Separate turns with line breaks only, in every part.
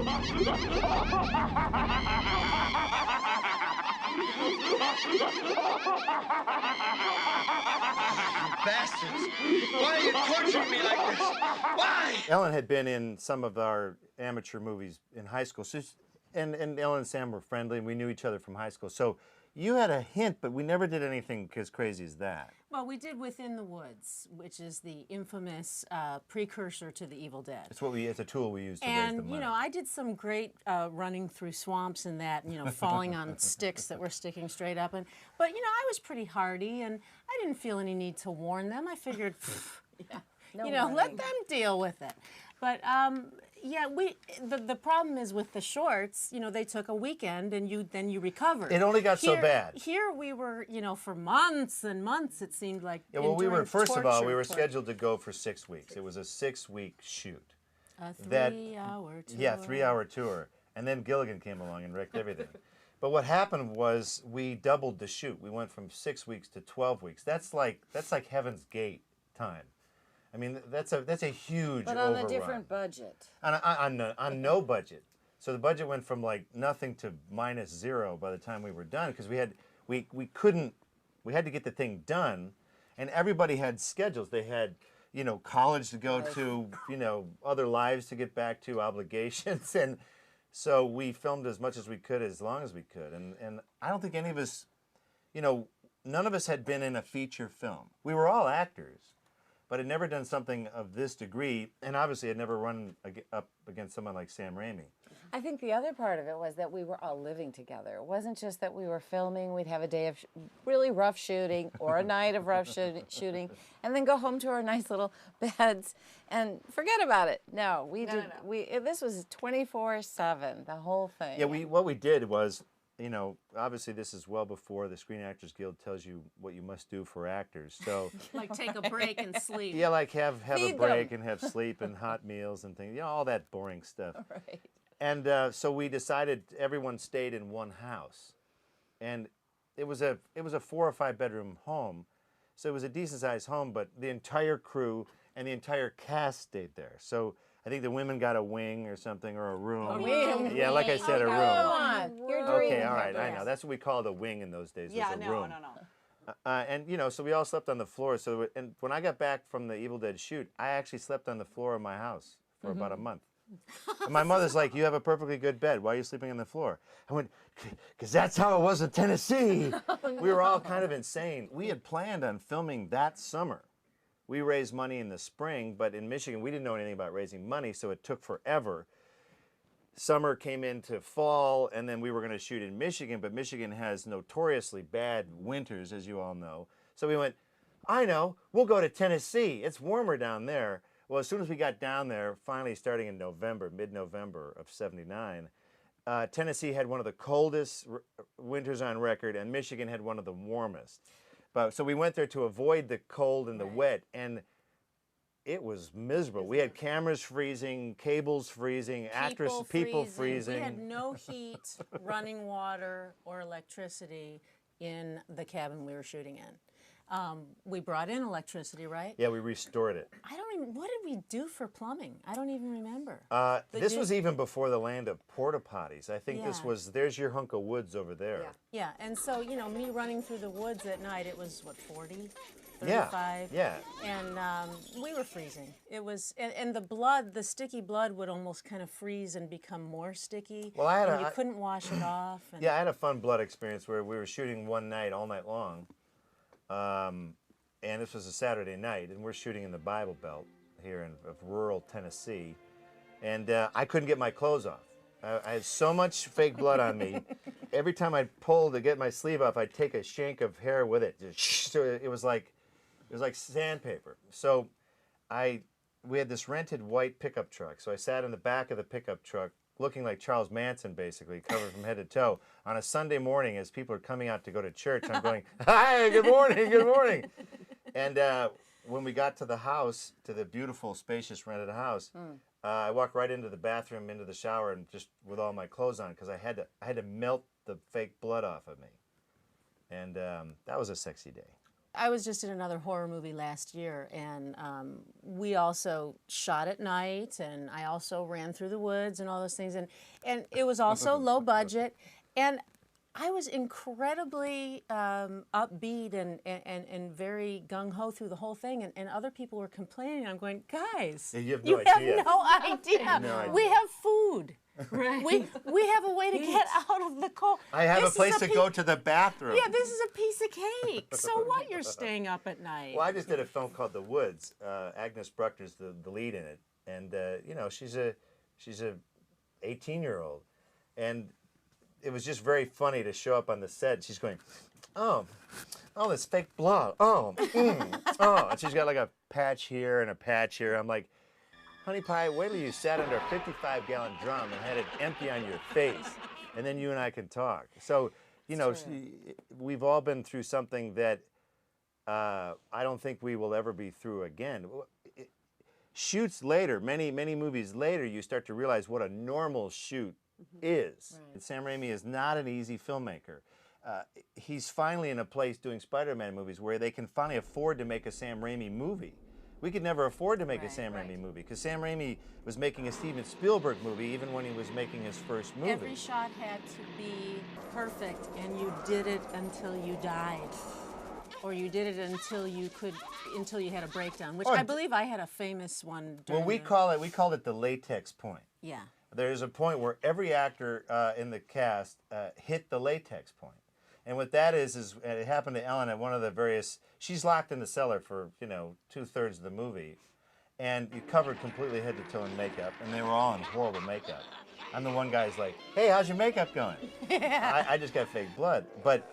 Bastards! Why are you torturing me like this? Why?
Ellen had been in some of our amateur movies in high school, and Ellen and Sam were friendly, and we knew each other from high school. So you had a hint, but we never did anything as crazy as that.
Well, we did Within the Woods, which is the infamous precursor to The Evil Dead.
It's a tool we use to raise the money.
And, you know, I did some great running through swamps and that, you know, falling on sticks that were sticking straight up. But, you know, I was pretty hardy, and I didn't feel any need to warn them. I figured, yeah, no, you know, let them deal with it. But, yeah, the problem is with the shorts, you know, they took a weekend and then you recovered.
It only got so bad.
Here we were, you know, for months and months, it seemed like.
Yeah, well, first of all, we were scheduled to go for 6 weeks. It was a 6-week shoot.
A 3-hour tour.
Yeah, 3-hour tour. And then Gilligan came along and wrecked everything. But what happened was we doubled the shoot. We went from 6 weeks to 12 weeks. That's like Heaven's Gate time. I mean, that's a huge overrun.
But on a different budget.
On no budget. So the budget went from like nothing to -0 by the time we were done, because we had to get the thing done, and everybody had schedules. They had, you know, college to go to, you know, other lives to get back to, obligations, and so we filmed as much as we could, as long as we could, and I don't think any of us, you know, none of us had been in a feature film. We were all actors, but had never done something of this degree, and obviously had never run up against someone like Sam Raimi.
I think the other part of it was that we were all living together. It wasn't just that we were filming, we'd have a day of really rough shooting, or a night of rough shooting, and then go home to our nice little beds and forget about it. No, this was 24/7, the whole thing.
Yeah, what we did was, you know, obviously this is well before the Screen Actors Guild tells you what you must do for actors. So
like take a break and sleep.
Yeah, like have a break and have sleep and hot meals and things. You know, all that boring stuff.
Right.
And so we decided everyone stayed in one house, and it was a 4 or 5 bedroom home, so it was a decent sized home. But the entire crew and the entire cast stayed there. So I think the women got a wing or something, or a room.
A wing.
Yeah, like I said, a room.
Come on. You're
Okay, all right, I know. That's what we called a wing in those days.
Yeah,
was a room.
No.
And, you know, so we all slept on the floor. And when I got back from the Evil Dead shoot, I actually slept on the floor of my house for about a month. And my mother's like, "You have a perfectly good bed. Why are you sleeping on the floor?" I went, "Because that's how it was in Tennessee." We were all kind of insane. We had planned on filming that summer. We raised money in the spring, but in Michigan, we didn't know anything about raising money, so it took forever. Summer came into fall, and then we were going to shoot in Michigan, but Michigan has notoriously bad winters, as you all know. So we went, I know, we'll go to Tennessee. It's warmer down there. Well, as soon as we got down there, finally starting in November, mid-November of '79, Tennessee had one of the coldest winters on record, and Michigan had one of the warmest. So we went there to avoid the cold and the wet, and it was miserable. We had cameras freezing, cables freezing, people freezing.
We had no heat, running water, or electricity in the cabin we were shooting in. We brought in electricity, right?
Yeah, we restored it.
What did we do for plumbing? I don't even remember.
This was even before the land of porta potties. I think there's your hunk of woods over there.
Yeah, and so, you know, me running through the woods at night, it was, what, 40? 35?
Yeah.
And we were freezing. It was, and the sticky blood would almost kind of freeze and become more sticky.
Well,
and you couldn't wash it off. And
yeah, I had a fun blood experience where we were shooting one night, all night long. And this was a Saturday night, and we're shooting in the Bible Belt here of rural Tennessee, and I couldn't get my clothes off. I had so much fake blood on me. Every time I'd pull to get my sleeve off, I'd take a shank of hair with it. So it was like sandpaper. So we had this rented white pickup truck. So I sat in the back of the pickup truck, looking like Charles Manson, basically, covered from head to toe, on a Sunday morning as people are coming out to go to church. I'm going, "Hi, good morning, good morning." And when we got to the house, to the beautiful, spacious rented house, I walked right into the bathroom, into the shower, and just with all my clothes on, because I had to melt the fake blood off of me. And that was a sexy day.
I was just in another horror movie last year, and we also shot at night, and I also ran through the woods and all those things, and it was also low budget, and I was incredibly upbeat and very gung-ho through the whole thing, and other people were complaining. I'm going, guys,
Yeah, you have
you
no
have
idea.
no idea.
No idea.
We have food.
Right.
We have a way to get out of the cold.
I have
This
a
is
place to
piece-
go to the bathroom.
Yeah, this is a piece of cake. So what? You're staying up at night.
Well, I just did a film called The Woods. Agnes Bruckner's the lead in it, and you know, she's a 18-year-old, and it was just very funny to show up on the set. She's going, oh, this fake blood. Oh, and she's got like a patch here and a patch here. I'm like, honey pie, wait till you sat under a 55-gallon drum and had it empty on your face, and then you and I can talk. So, you know, we've all been through something that I don't think we will ever be through again. Shoots later, many movies later, you start to realize what a normal shoot is. Right. Sam Raimi is not an easy filmmaker. He's finally in a place doing Spider-Man movies where they can finally afford to make a Sam Raimi movie. We could never afford to make a Sam Raimi movie because Sam Raimi was making a Steven Spielberg movie even when he was making his first movie.
Every shot had to be perfect, and you did it until you died, or you did it until you had a breakdown. Which I believe I had a famous one.
Well, we called it the latex point.
Yeah.
There's a point where every actor in the cast hit the latex point. And what that is it happened to Ellen at one of the various, she's locked in the cellar for, you know, 2/3 of the movie. And you covered completely head to toe in makeup, and they were all in horrible makeup. I'm the one guy's like, hey, how's your makeup going? Yeah. I just got fake blood. But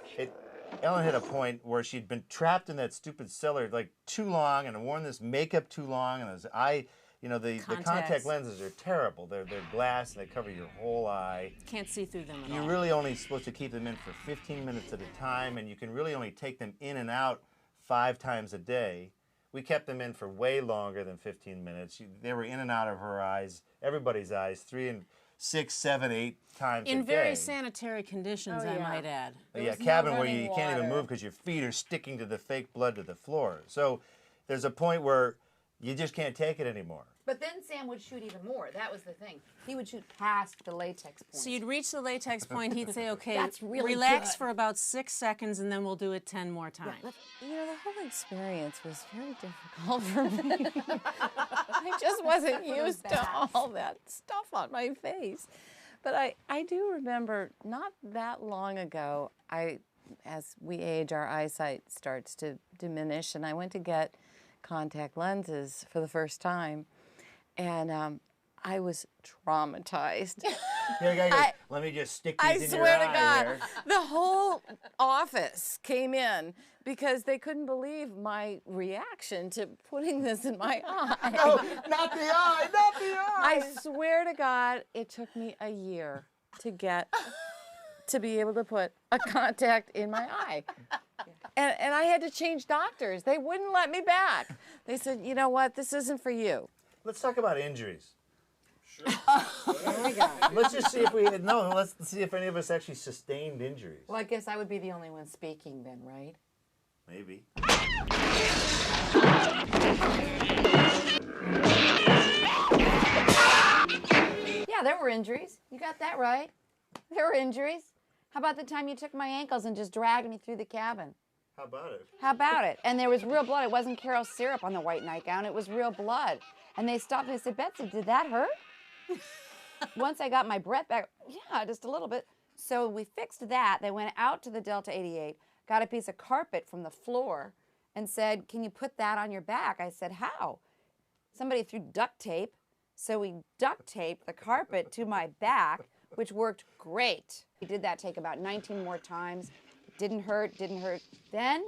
Ellen hit a point where she'd been trapped in that stupid cellar like too long and worn this makeup too long, and the contact lenses are terrible. They're glass and they cover your whole eye.
Can't see through them at all.
You're really only supposed to keep them in for 15 minutes at a time, and you can really only take them in and out 5 times a day. We kept them in for way longer than 15 minutes. They were in and out of her eyes, everybody's eyes, 3 and 6, 7, 8 times a day.
In very sanitary conditions, I might add.
Yeah, cabin where you can't even move because your feet are sticking to the fake blood to the floor. So there's a point where you just can't take it anymore.
But then Sam would shoot even more. That was the thing. He would shoot past the latex point.
So you'd reach the latex point, he'd say, okay,
That's really
relax
good.
for about 6 seconds, and then we'll do it 10 more times.
You know, the whole experience was very difficult for me. I just wasn't used to all that stuff on my face. But I do remember not that long ago, as we age, our eyesight starts to diminish, and I went to get contact lenses for the first time, and I was traumatized.
Let me just stick these in your
I swear to
eye
God,
there.
the whole office came in because they couldn't believe my reaction to putting this in my eye.
No, not the eye, not the eye.
I swear to God, it took me a year to be able to put a contact in my eye. And I had to change doctors. They wouldn't let me back. They said, you know what, this isn't for you.
Let's talk about injuries.
There we go.
Let's just see if let's see if any of us actually sustained injuries.
Well, I guess I would be the only one speaking then, right?
Maybe.
Yeah, there were injuries. You got that right. There were injuries. How about the time you took my ankles and just dragged me through the cabin?
How about it?
How about it? And there was real blood. It wasn't Carol syrup on the white nightgown. It was real blood. And they stopped and they said, Betsy, did that hurt? Once I got my breath back, yeah, just a little bit. So we fixed that. They went out to the Delta 88, got a piece of carpet from the floor, and said, can you put that on your back? I said, how? Somebody threw duct tape. So we duct taped the carpet to my back, which worked great. We did that take about 19 more times. Didn't hurt. Then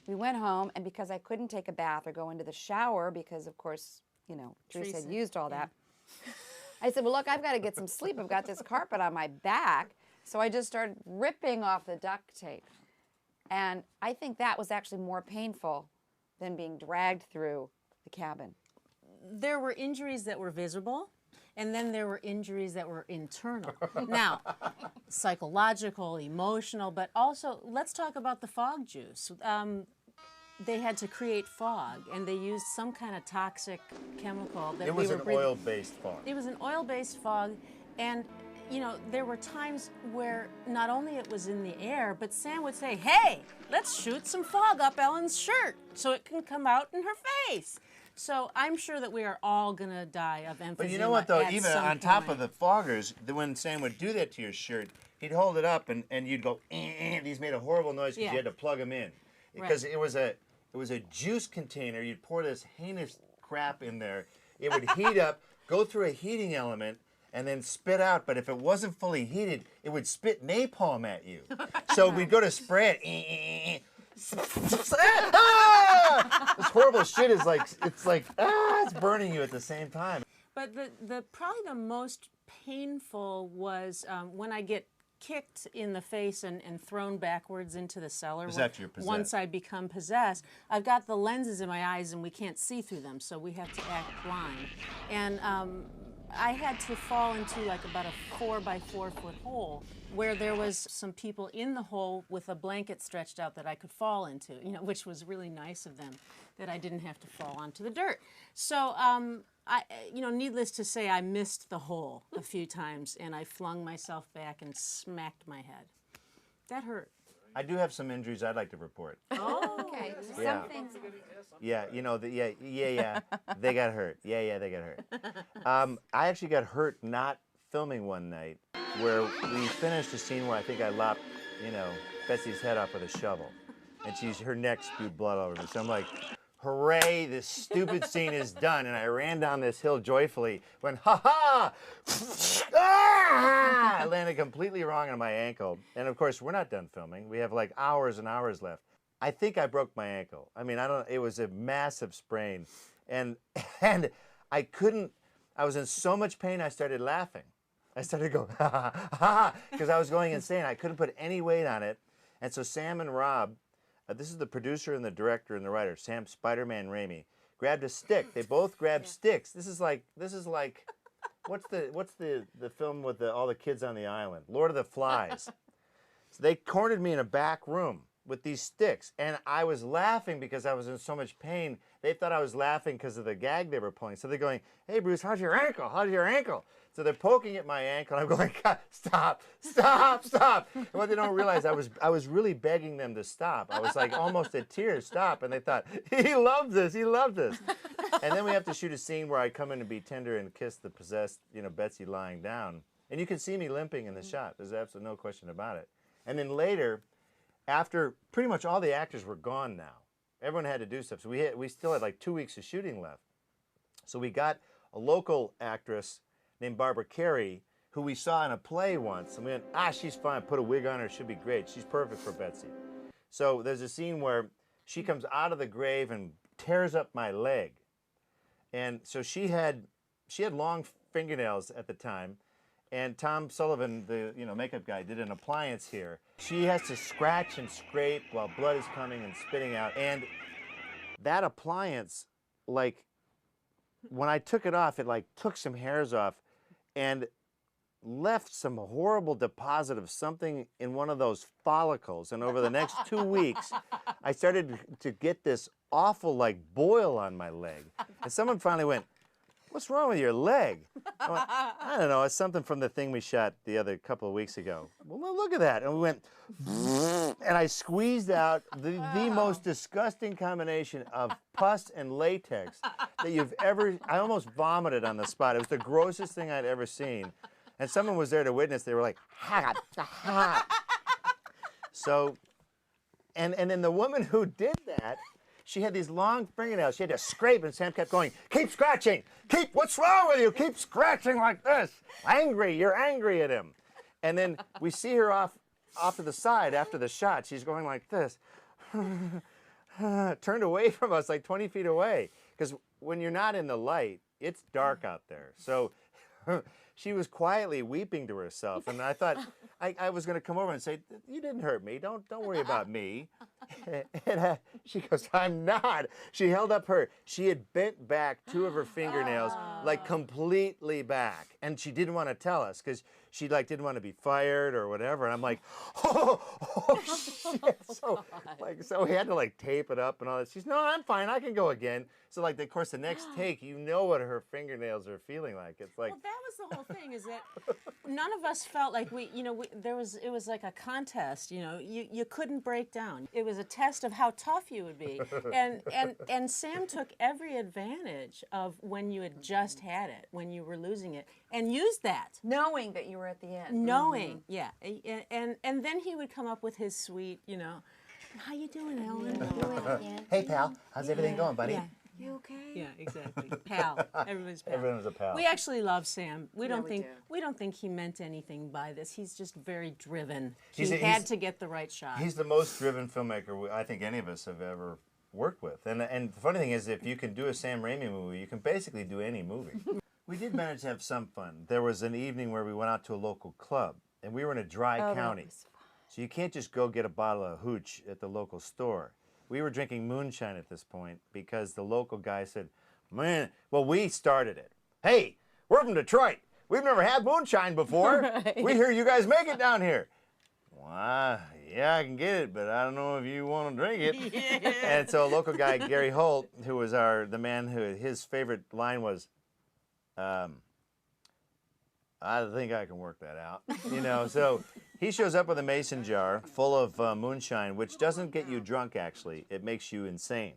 we went home, and because I couldn't take a bath or go into the shower because, of course, you know, Teresa had used all that, I said, well, look, I've got to get some sleep. I've got this carpet on my back. So I just started ripping off the duct tape. And I think that was actually more painful than being dragged through the cabin.
There were injuries that were visible, and then there were injuries that were internal. Now, psychological, emotional, but also let's talk about the fog juice. they had to create fog, and they used some kind of toxic chemical that
It was an oil-based fog.
It was an oil-based fog, and you know, there were times where not only it was in the air, but Sam would say, "Hey, let's shoot some fog up Ellen's shirt so it can come out in her face." So I'm sure that we are all gonna die of emphysema.
But you know what, though?
at
Even
some
on top
point.
of the foggers, when Sam would do that to your shirt, he'd hold it up and you'd go, these made a horrible noise because you had to plug them in. Because it was a juice container. You'd pour this heinous crap in there. It would heat up, go through a heating element, and then spit out. But if it wasn't fully heated, it would spit napalm at you. So we'd go to spray it. This horrible shit is like, it's burning you at the same time.
But probably the most painful was when I get kicked in the face and thrown backwards into the cellar.
Is that you're possessed?
Once I become possessed, I've got the lenses in my eyes and we can't see through them, so we have to act blind. And I had to fall into like about a 4 by 4 foot hole where there was some people in the hole with a blanket stretched out that I could fall into, you know, which was really nice of them, that I didn't have to fall onto the dirt. So, you know, needless to say, I missed the hole a few times and I flung myself back and smacked my head. That hurt.
I do have some injuries I'd like to report.
Oh,
Okay.
Yeah.
Some things.
Yeah, you know, they got hurt. Yeah, they got hurt. I actually got hurt not filming one night where we finished a scene where I think I lopped, you know, Betsy's head off with a shovel, and her neck spewed blood all over me. So I'm like, hooray, this stupid scene is done. And I ran down this hill joyfully, went, ha-ha! Ah! I landed completely wrong on my ankle. And of course, we're not done filming. We have like hours and hours left. I think I broke my ankle. I mean, it was a massive sprain. And I was in so much pain, I started laughing. I started to go, ha, ha, ha, ha, because I was going insane. I couldn't put any weight on it. And so Sam and Rob, this is the producer and the director and the writer, Sam Spider-Man Raimi, grabbed a stick. They both grabbed sticks. This is like, what's the film with all the kids on the island? Lord of the Flies. So they cornered me in a back room with these sticks, and I was laughing because I was in so much pain. They thought I was laughing because of the gag they were pulling. So they're going, "Hey, Bruce, how's your ankle? How's your ankle?" So they're poking at my ankle, and I'm going, "God, stop, stop, stop." And what they don't realize, I was really begging them to stop. I was like almost at tears, stop. And they thought, he loved this, he loved this. And then we have to shoot a scene where I come in and be tender and kiss the possessed, you know, Betsy lying down. And you can see me limping in the shot. There's absolutely no question about it. And then later, after pretty much all the actors were gone now, everyone had to do stuff. So we still had like 2 weeks of shooting left. So we got a local actress named Barbara Carey, who we saw in a play once. And we went, she's fine. Put a wig on her. She'll be great. She's perfect for Betsy. So there's a scene where she comes out of the grave and tears up my leg. And so she had long fingernails at the time. And Tom Sullivan, the makeup guy, did an appliance here. She has to scratch and scrape while blood is coming and spitting out. And that appliance, like, when I took it off, it like took some hairs off and left some horrible deposit of something in one of those follicles. And over the next 2 weeks, I started to get this awful like boil on my leg. And someone finally went, "What's wrong with your leg?" I went, "I don't know, it's something from the thing we shot the other couple of weeks ago." "Well, look at that." And we went, and I squeezed out the most disgusting combination of pus and latex that you've ever, I almost vomited on the spot. It was the grossest thing I'd ever seen. And someone was there to witness. They were like, ha, ha. So, and then the woman who did that, she had these long fingernails. She had to scrape, and Sam kept going, "Keep scratching. What's wrong with you? Keep scratching like this. Angry, you're angry at him." And then we see her off to the side after the shot. She's going like this, turned away from us like 20 feet away. Because when you're not in the light, it's dark out there. So she was quietly weeping to herself. And I thought I was going to come over and say, "You didn't hurt me. Don't worry about me." she goes, I'm not. She held up she had bent back 2 of her fingernails, like completely back. And she didn't want to tell us because she like didn't want to be fired or whatever. And I'm like, oh shit. So we had to like tape it up and all that. She's, no, I'm fine. I can go again. So like, of course, the next take, you know what her fingernails are feeling like. It's like.
Well, that was the whole thing, is that none of us felt like it was like a contest, you couldn't break down. It was a test of how tough you would be. And Sam took every advantage of when you had just had it, when you were losing it, and used that.
Knowing that you were at the end.
Knowing, yeah. And then he would come up with his sweet, how you doing, Ellen?
Hey, pal, how's everything going, buddy?
Yeah.
You okay?
Yeah, exactly. Pal. Everybody's pal.
Everyone's a pal.
We actually love Sam. We don't
we
think he meant anything by this. He's just very driven.
He's
had to get the right shot.
He's the most driven filmmaker I think any of us have ever worked with. And the funny thing is, if you can do a Sam Raimi movie, you can basically do any movie. We did manage to have some fun. There was an evening where we went out to a local club, and we were in a dry county. So you can't just go get a bottle of hooch at the local store. We were drinking moonshine at this point because the local guy said, man, well, we started it. Hey, we're from Detroit. We've never had moonshine before. Right. We hear you guys make it down here. Well, yeah, I can get it, but I don't know if you want to drink it. Yeah. And so a local guy, Gary Holt, who was the man who his favorite line was, I think I can work that out. So he shows up with a mason jar full of moonshine, which doesn't get you drunk, actually. It makes you insane.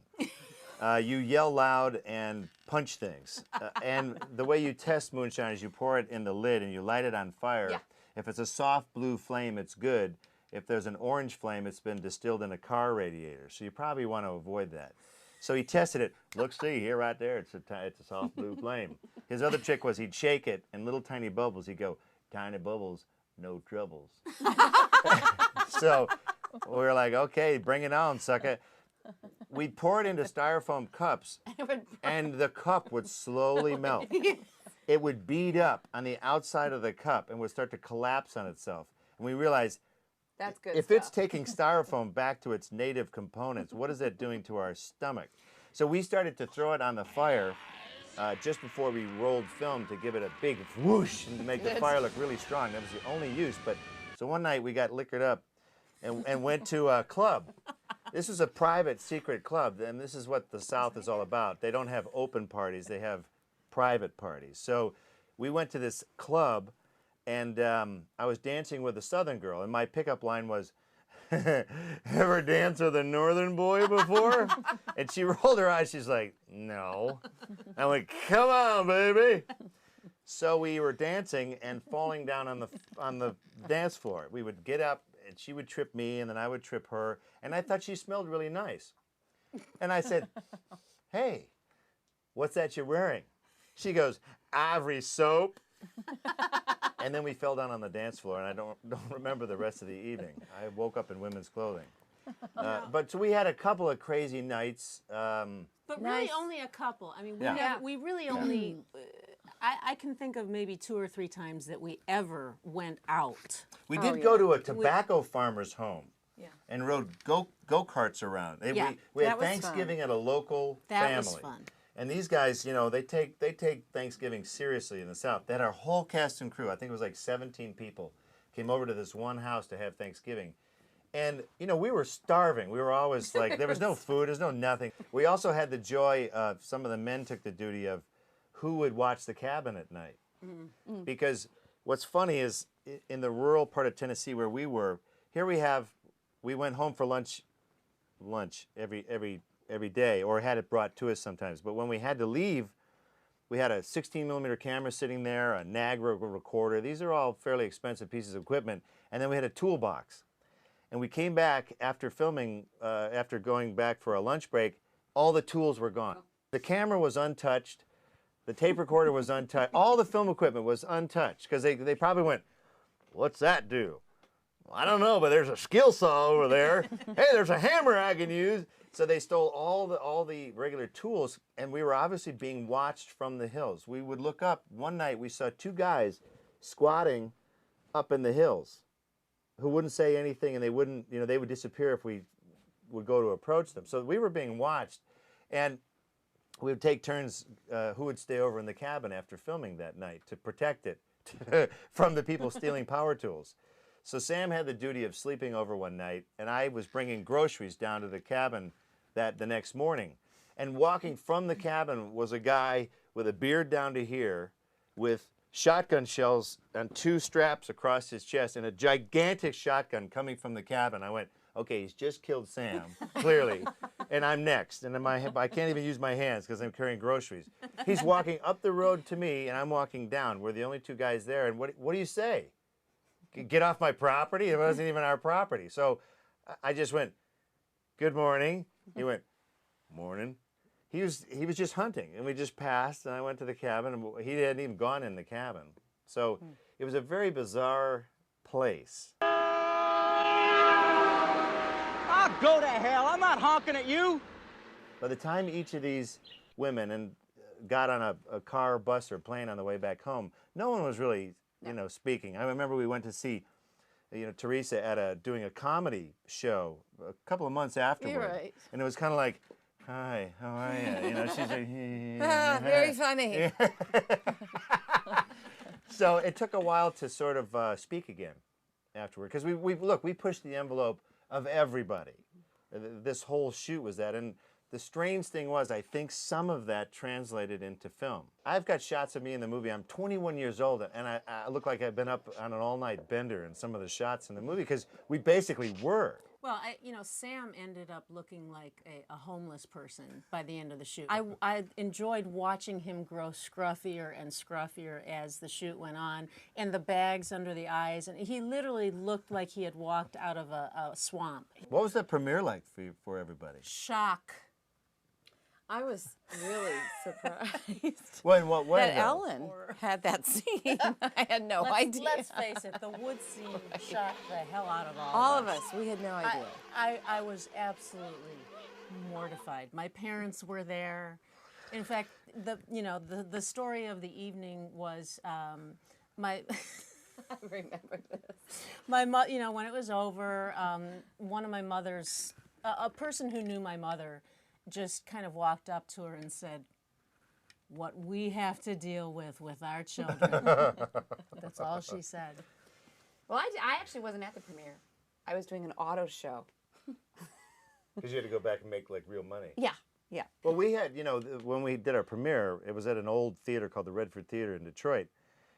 You yell loud and punch things. And the way you test moonshine is you pour it in the lid and you light it on fire. Yeah. If it's a soft blue flame, it's good. If there's an orange flame, it's been distilled in a car radiator. So you probably want to avoid that. So he tested it. Look, see, here right there, it's a soft blue flame. His other trick was he'd shake it, and little tiny bubbles, he'd go, tiny bubbles, no troubles. So we were like, okay, bring it on, sucker. We'd pour it into styrofoam cups, and the cup would slowly melt. It would bead up on the outside of the cup and would start to collapse on itself. And we realized,
that's good
if
stuff.
it's taking styrofoam back to its native components, what is that doing to our stomach? So we started to throw it on the fire just before we rolled film to give it a big whoosh and to make the fire look really strong. That was the only use. So one night we got liquored up and went to a club. This was a private, secret club, and this is what the South is all about. They don't have open parties. They have private parties. So we went to this club, and I was dancing with a Southern girl, and my pickup line was, ever danced with a Northern boy before? And she rolled her eyes. She's like, no. I went, come on, baby. So we were dancing and falling down on the dance floor. We would get up, and she would trip me, and then I would trip her. And I thought she smelled really nice. And I said, hey, what's that you're wearing? She goes, Ivory soap. And then we fell down on the dance floor, and I don't remember the rest of the evening. I woke up in women's clothing. But so we had a couple of crazy nights.
But really only a couple. I mean, we really only, I can think of maybe 2 or 3 times that we ever went out.
We did go to a tobacco farmer's home and rode go-karts around. We had Thanksgiving at a local family.
That was fun.
And these guys, they take Thanksgiving seriously in the South. They had our whole cast and crew. I think it was like 17 people came over to this one house to have Thanksgiving. And, we were starving. We were always like, there was no food, there's no nothing. We also had the joy of, some of the men took the duty of who would watch the cabin at night. Mm-hmm. Because what's funny is, in the rural part of Tennessee where we were, we went home for lunch every day, or had it brought to us sometimes. But when we had to leave, we had a 16mm camera sitting there, a Nagra recorder. These are all fairly expensive pieces of equipment. And then we had a toolbox. And we came back after filming, after going back for a lunch break, all the tools were gone. The camera was untouched. The tape recorder was untouched. All the film equipment was untouched because they probably went, what's that do? Well, I don't know, but there's a skill saw over there. Hey, there's a hammer I can use. So they stole all the regular tools, and we were obviously being watched from the hills. We would look up. One night we saw 2 guys squatting up in the hills who wouldn't say anything, and they would disappear if we would go to approach them. So we were being watched, and we would take turns who would stay over in the cabin after filming that night to protect it from the people stealing power tools. So Sam had the duty of sleeping over one night, and I was bringing groceries down to the cabin the next morning. And walking from the cabin was a guy with a beard down to here, with shotgun shells and 2 straps across his chest, and a gigantic shotgun coming from the cabin. I went, okay, he's just killed Sam, clearly, and I'm next. And I can't even use my hands because I'm carrying groceries. He's walking up the road to me, and I'm walking down. We're the only 2 guys there, and what do you say? Get off my property? It wasn't even our property. So I just went, good morning. He went, morning. He was just hunting, and we just passed, and I went to the cabin, and he hadn't even gone in the cabin. So it was a very bizarre place.
I'll go to hell. I'm not honking at you.
By the time each of these women got on a car, bus, or plane on the way back home, no one was really, speaking. I remember we went to see, Teresa at doing a comedy show a couple of months afterward,
right.
and it was kind of like, hi, how are you? She's like,
very funny.
So it took a while to sort of speak again afterward, because we pushed the envelope of everybody. This whole shoot was that, and the strange thing was, I think some of that translated into film. I've got shots of me in the movie. I'm 21 years old, and I look like I've been up on an all-night bender in some of the shots in the movie, because we basically were.
Well, Sam ended up looking like a homeless person by the end of the shoot. I enjoyed watching him grow scruffier and scruffier as the shoot went on, and the bags under the eyes, and he literally looked like he had walked out of a swamp.
What was the premiere like for everybody?
Shock.
I was really surprised
When, what way,
that
though?
Ellen had that scene. I had no idea.
Let's face it, the wood scene shocked the hell out of
All of us, we had no idea.
I was absolutely mortified. My parents were there. In fact, the story of the evening was my.
I remember this.
My when it was over, one of my mother's, a person who knew my mother, just kind of walked up to her and said, "What we have to deal with our children." That's all she said.
Well, I actually wasn't at the premiere. I was doing an auto show.
Because you had to go back and make like real money.
Yeah, yeah.
Well, we had, when we did our premiere, it was at an old theater called the Redford Theater in Detroit,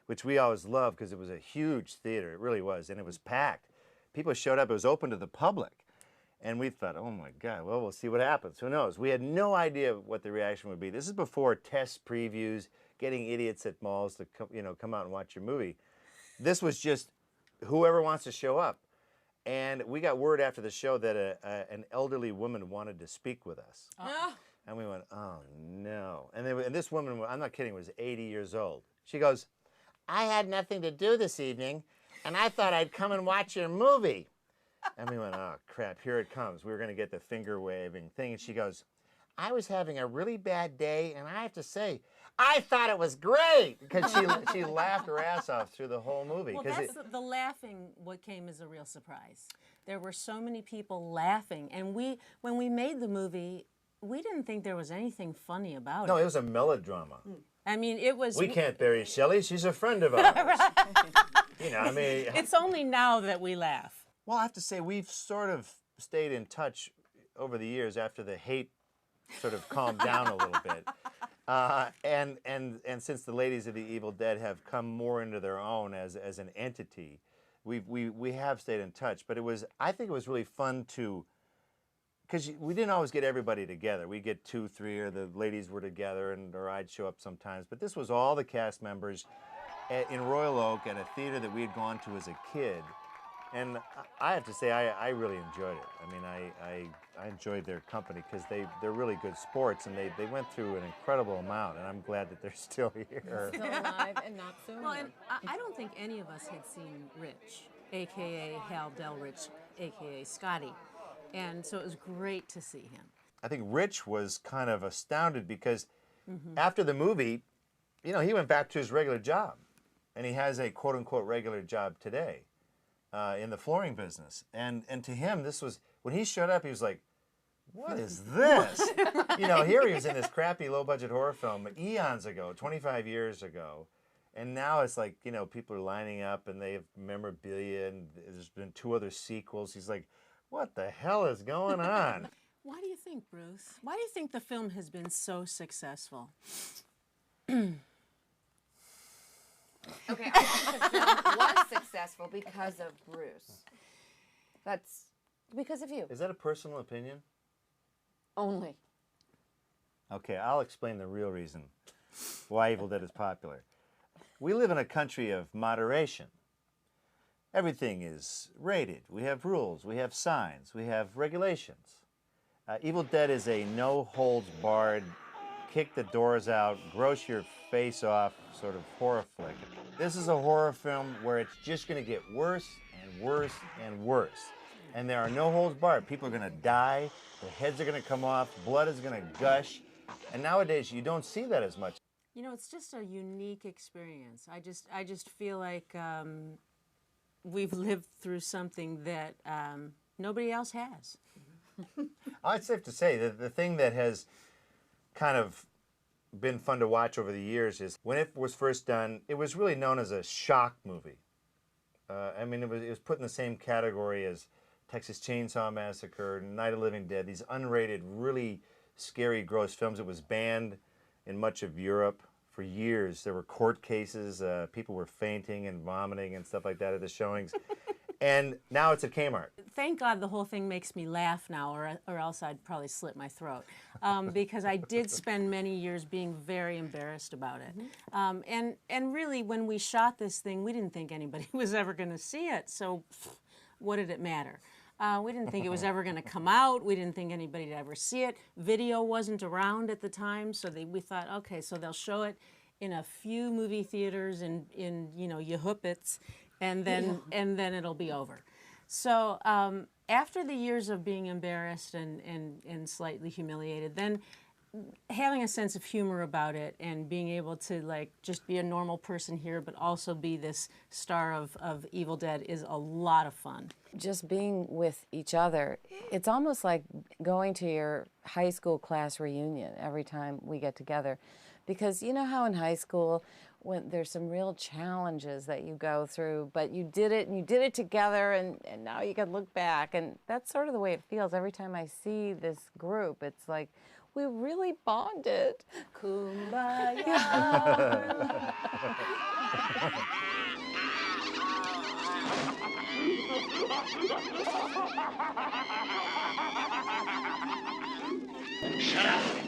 which we always loved because it was a huge theater. It really was, and it was packed. People showed up. It was open to the public. And we thought, oh my God, well, we'll see what happens. Who knows? We had no idea what the reaction would be. This is before test previews, getting idiots at malls to come out and watch your movie. This was just whoever wants to show up. And we got word after the show that an elderly woman wanted to speak with us.
Oh.
And we went, oh no. And this woman, I'm not kidding, was 80 years old. She goes, I had nothing to do this evening, and I thought I'd come and watch your movie. And we went, oh, crap, here it comes. We were going to get the finger-waving thing. And she goes, I was having a really bad day, and I have to say, I thought it was great. Because she laughed her ass off through the whole movie.
Well, that's the laughing what came as a real surprise. There were so many people laughing. And when we made the movie, we didn't think there was anything funny about it.
No, it was a melodrama.
I mean, it was...
We can't bury Shelley. She's a friend of ours.
It's only now that we laugh.
Well, I have to say, we've sort of stayed in touch over the years after the hate sort of calmed down a little bit. And since the ladies of the Evil Dead have come more into their own as an entity, we have stayed in touch. But I think it was really fun because we didn't always get everybody together. We'd get 2, 3, or the ladies were together, or I'd show up sometimes. But this was all the cast members in Royal Oak at a theater that we had gone to as a kid. And I have to say, I really enjoyed it. I mean, I enjoyed their company because they're really good sports, and they went through an incredible amount, and I'm glad that they're still here.
Still alive and not soon.
Well, and I don't think any of us had seen Rich, a.k.a. Hal Delrich, a.k.a. Scotty. And so it was great to see him.
I think Rich was kind of astounded because after the movie, he went back to his regular job, and he has a quote-unquote regular job today. In the flooring business. And to him, this was, when he showed up, he was like, what is this? You know, here he was in this crappy low-budget horror film eons ago, 25 years ago. And now it's like, you know, people are lining up and they have memorabilia and there's been 2 other sequels. He's like, what the hell is going on?
Why do you think, Bruce? Why do you think the film has been so successful?
Okay, I think the film was successful because of Bruce. That's because of you.
Is that a personal opinion?
Only.
Okay, I'll explain the real reason why Evil Dead is popular. We live in a country of moderation. Everything is rated. We have rules. We have signs. We have regulations. Evil Dead is a no-holds-barred, kick the doors out, gross your face off sort of horror flick. This is a horror film where it's just going to get worse and worse and worse. And there are no holds barred. People are going to die. Their heads are going to come off. Blood is going to gush. And nowadays, you don't see that as much.
You know, it's just a unique experience. I just feel like we've lived through something that nobody else has.
It's safe to say that the thing that has kind of been fun to watch over the years is when it was first done, it was really known as a shock movie. I mean, it was put in the same category as Texas Chainsaw Massacre, Night of the Living Dead, these unrated, really scary, gross films. It was banned in much of Europe for years. There were court cases. People were fainting and vomiting and stuff like that at the showings. And now it's at Kmart.
Thank God the whole thing makes me laugh now, or else I'd probably slit my throat. Because I did spend many years being very embarrassed about it. And really, when we shot this thing, we didn't think anybody was ever going to see it. So what did it matter? We didn't think it was ever going to come out. We didn't think anybody would ever see it. Video wasn't around at the time, so we thought, okay, so they'll show it in a few movie theaters in you know, Yehuppets, and then it'll be over. So after the years of being embarrassed and slightly humiliated, then having a sense of humor about it and being able to like just be a normal person here but also be this star of Evil Dead is a lot of fun.
Just being with each other, it's almost like going to your high school class reunion every time we get together. Because you know how in high school, when there's some real challenges that you go through, but you did it and you did it together, and now you can look back, and that's sort of the way it feels every time I see this group. It's like we really bonded. Kumbaya.
Shut up!